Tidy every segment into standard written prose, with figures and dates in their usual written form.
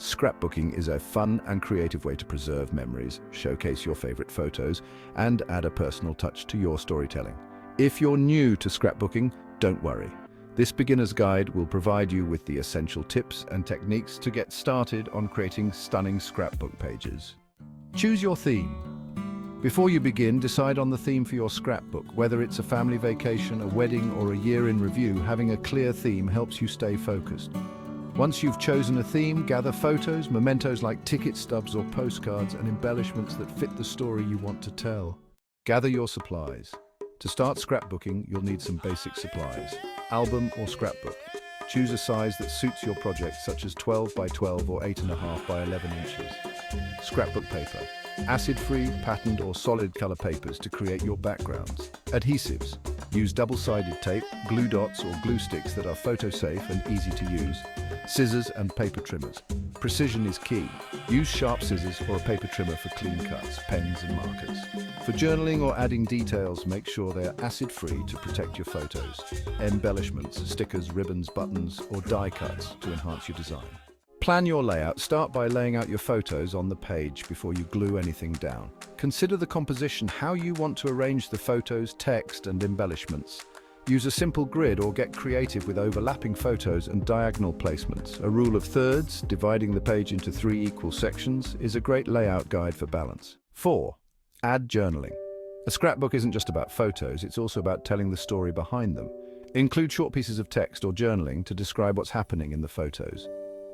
Scrapbooking is a fun and creative way to preserve memories, showcase your favorite photos, and add a personal touch to your storytelling. If you're new to scrapbooking, don't worry. This beginner's guide will provide you with the essential tips and techniques to get started on creating stunning scrapbook pages. Choose your theme. Before you begin, decide on the theme for your scrapbook. Whether it's a family vacation, a wedding, or a year in review, having a clear theme helps you stay focused. Once you've chosen a theme, gather photos, mementos like ticket stubs or postcards, and embellishments that fit the story you want to tell. Gather your supplies. To start scrapbooking, you'll need some basic supplies. Album or scrapbook. Choose a size that suits your project, such as 12 by 12 or 8.5 by 11 inches. Scrapbook paper. Acid-free, patterned or solid color papers to create your backgrounds. Adhesives. Use double-sided tape, glue dots or glue sticks that are photo-safe and easy to use. Scissors and paper trimmers. Precision is key. Use sharp scissors or a paper trimmer for clean cuts, pens and markers. For journaling or adding details, make sure they are acid-free to protect your photos. Embellishments, stickers, ribbons, buttons, or die cuts to enhance your design. Plan your layout. Start by laying out your photos on the page before you glue anything down. Consider the composition, how you want to arrange the photos, text, and embellishments. Use a simple grid or get creative with overlapping photos and diagonal placements. A rule of thirds, dividing the page into 3 equal sections, is a great layout guide for balance. 4. Add journaling. A scrapbook isn't just about photos, it's also about telling the story behind them. Include short pieces of text or journaling to describe what's happening in the photos.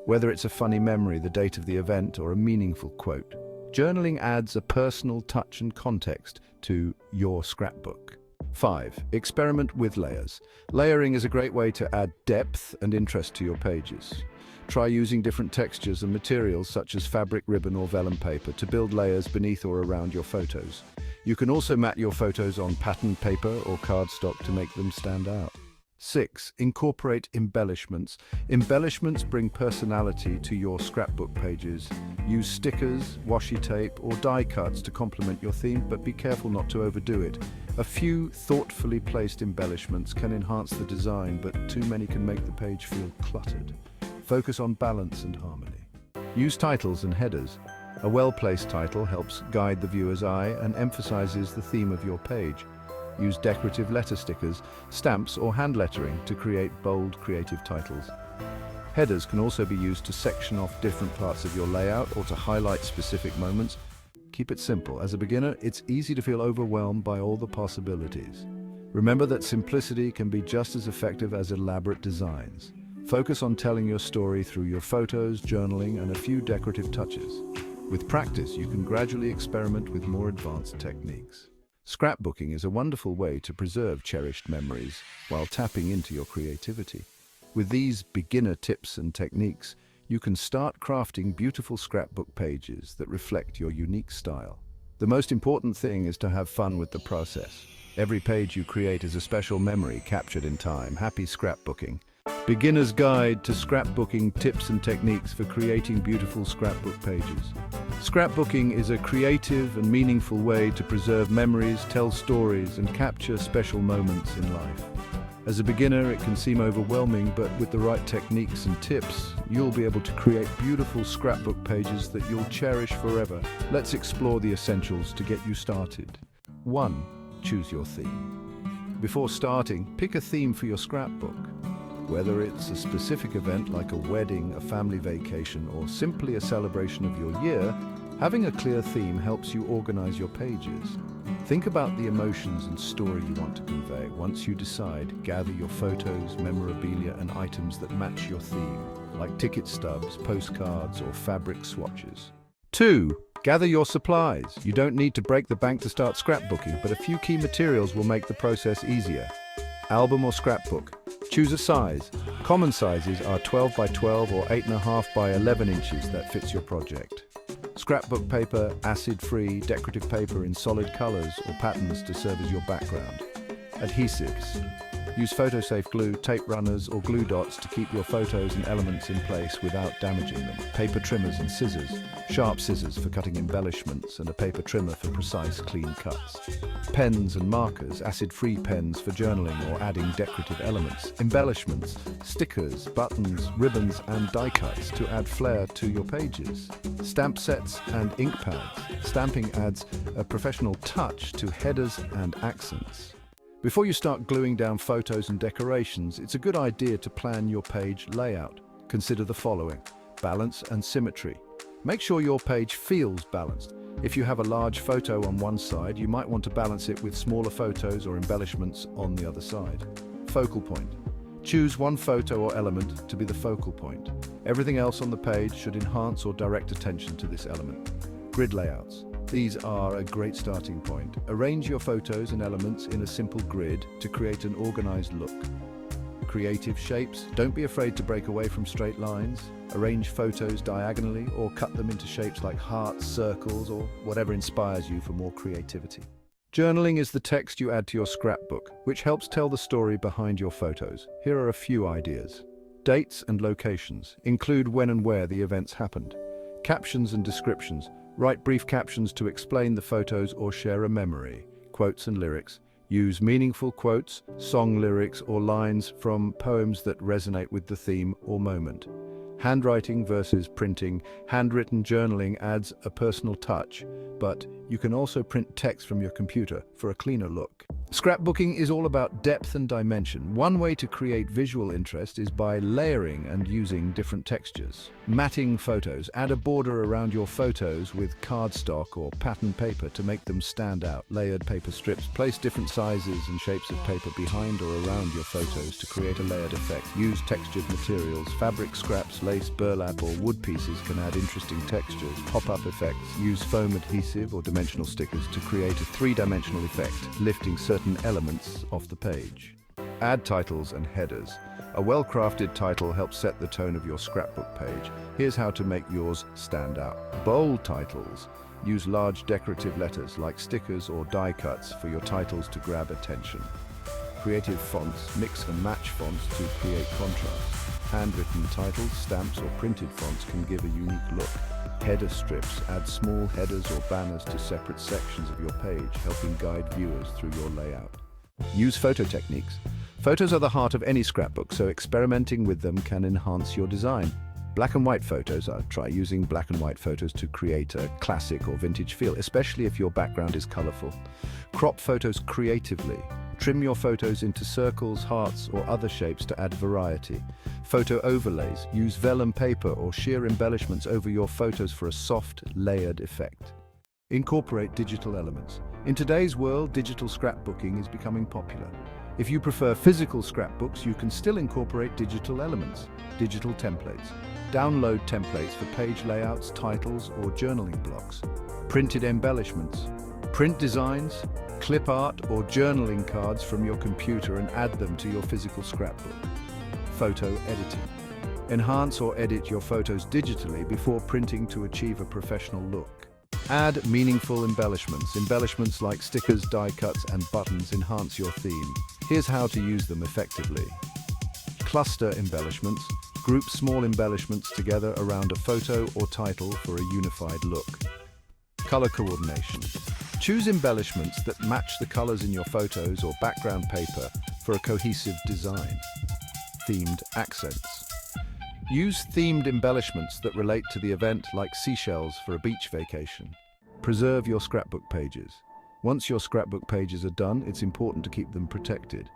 Whether it's a funny memory, the date of the event, or a meaningful quote, journaling adds a personal touch and context to your scrapbook. 5. Experiment with layers. Layering is a great way to add depth and interest to your pages. Try using different textures and materials such as fabric, ribbon, or vellum paper to build layers beneath or around your photos. You can also mat your photos on patterned paper or cardstock to make them stand out. 6. Incorporate embellishments. Embellishments bring personality to your scrapbook pages. Use stickers, washi tape, or die cuts to complement your theme, but be careful not to overdo it. A few thoughtfully placed embellishments can enhance the design, but too many can make the page feel cluttered. Focus on balance and harmony. Use titles and headers. A well-placed title helps guide the viewer's eye and emphasizes the theme of your page. Use decorative letter stickers, stamps, or hand lettering to create bold, creative titles. Headers can also be used to section off different parts of your layout or to highlight specific moments. Keep it simple. As a beginner, it's easy to feel overwhelmed by all the possibilities. Remember that simplicity can be just as effective as elaborate designs. Focus on telling your story through your photos, journaling, and a few decorative touches. With practice, you can gradually experiment with more advanced techniques. Scrapbooking is a wonderful way to preserve cherished memories while tapping into your creativity. With these beginner tips and techniques, you can start crafting beautiful scrapbook pages that reflect your unique style. The most important thing is to have fun with the process. Every page you create is a special memory captured in time. Happy scrapbooking! Beginner's Guide to Scrapbooking Tips and Techniques for Creating Beautiful Scrapbook Pages. Scrapbooking is a creative and meaningful way to preserve memories, tell stories, and capture special moments in life. As a beginner, it can seem overwhelming, but with the right techniques and tips, you'll be able to create beautiful scrapbook pages that you'll cherish forever. Let's explore the essentials to get you started. 1. Choose your theme. Before starting, pick a theme for your scrapbook. Whether it's a specific event like a wedding, a family vacation, or simply a celebration of your year, having a clear theme helps you organize your pages. Think about the emotions and story you want to convey. Once you decide, gather your photos, memorabilia, and items that match your theme, like ticket stubs, postcards, or fabric swatches. 2. Gather your supplies. You don't need to break the bank to start scrapbooking, but a few key materials will make the process easier. Album or scrapbook. Choose a size. Common sizes are 12 by 12 or 8.5 by 11 inches that fits your project. Scrapbook paper, acid-free, decorative paper in solid colors or patterns to serve as your background. Adhesives. Use photo-safe glue, tape runners, or glue dots to keep your photos and elements in place without damaging them. Paper trimmers and scissors. Sharp scissors for cutting embellishments and a paper trimmer for precise, clean cuts. Pens and markers, acid-free pens for journaling or adding decorative elements. Embellishments, stickers, buttons, ribbons, and die cuts to add flair to your pages. Stamp sets and ink pads. Stamping adds a professional touch to headers and accents. Before you start gluing down photos and decorations, it's a good idea to plan your page layout. Consider the following: balance and symmetry. Make sure your page feels balanced. If you have a large photo on one side, you might want to balance it with smaller photos or embellishments on the other side. Focal point. Choose one photo or element to be the focal point. Everything else on the page should enhance or direct attention to this element. Grid layouts. These are a great starting point. Arrange your photos and elements in a simple grid to create an organized look. Creative shapes. Don't be afraid to break away from straight lines. Arrange photos diagonally or cut them into shapes like hearts, circles, or whatever inspires you for more creativity. Journaling is the text you add to your scrapbook, which helps tell the story behind your photos. Here are a few ideas. Dates and locations. Include when and where the events happened. Captions and descriptions. Write brief captions to explain the photos or share a memory. Quotes and lyrics. Use meaningful quotes, song lyrics, or lines from poems that resonate with the theme or moment. Handwriting versus printing. Handwritten journaling adds a personal touch, but you can also print text from your computer for a cleaner look. Scrapbooking is all about depth and dimension. One way to create visual interest is by layering and using different textures. Matting photos. Add a border around your photos with cardstock or pattern paper to make them stand out. Layered paper strips. Place different sizes and shapes of paper behind or around your photos to create a layered effect. Use textured materials. Fabric scraps, lace, burlap, or wood pieces can add interesting textures. Pop-up effects. Use foam adhesive or dimensional stickers to create a three-dimensional effect, lifting certain elements off the page. Add titles and headers. A well-crafted title helps set the tone of your scrapbook page. Here's how to make yours stand out. Bold titles. Use large decorative letters like stickers or die cuts for your titles to grab attention. Creative fonts. Mix and match fonts to create contrast. Handwritten titles, stamps, or printed fonts can give a unique look. Header strips. Add small headers or banners to separate sections of your page, helping guide viewers through your layout. Use photo techniques. Photos are the heart of any scrapbook, so experimenting with them can enhance your design. Black and white photos. Try using black and white photos to create a classic or vintage feel, especially if your background is colorful. Crop photos creatively. Trim your photos into circles, hearts, or other shapes to add variety. Photo overlays. Use vellum paper or sheer embellishments over your photos for a soft, layered effect. Incorporate digital elements. In today's world, digital scrapbooking is becoming popular. If you prefer physical scrapbooks, you can still incorporate digital elements. Digital templates. Download templates for page layouts, titles, or journaling blocks. Printed embellishments. Print designs, clip art, or journaling cards from your computer and add them to your physical scrapbook. Photo editing. Enhance or edit your photos digitally before printing to achieve a professional look. Add meaningful embellishments. Embellishments like stickers, die cuts, and buttons enhance your theme. Here's how to use them effectively. Cluster embellishments. Group small embellishments together around a photo or title for a unified look. Color coordination. Choose embellishments that match the colors in your photos or background paper for a cohesive design. Themed accents. Use themed embellishments that relate to the event, like seashells for a beach vacation. Preserve your scrapbook pages. Once your scrapbook pages are done, it's important to keep them protected.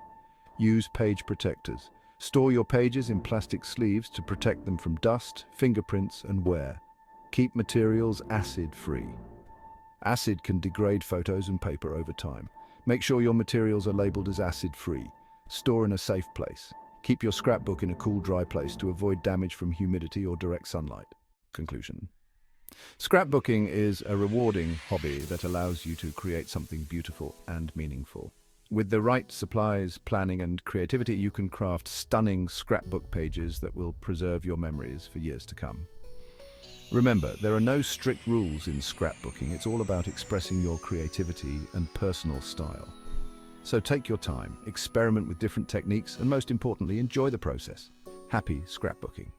Use page protectors. Store your pages in plastic sleeves to protect them from dust, fingerprints, and wear. Keep materials acid-free. Acid can degrade photos and paper over time. Make sure your materials are labeled as acid-free. Store in a safe place. Keep your scrapbook in a cool, dry place to avoid damage from humidity or direct sunlight. Conclusion. Scrapbooking is a rewarding hobby that allows you to create something beautiful and meaningful. With the right supplies, planning, and creativity, you can craft stunning scrapbook pages that will preserve your memories for years to come. Remember, there are no strict rules in scrapbooking. It's all about expressing your creativity and personal style. So take your time, experiment with different techniques, and most importantly, enjoy the process. Happy scrapbooking.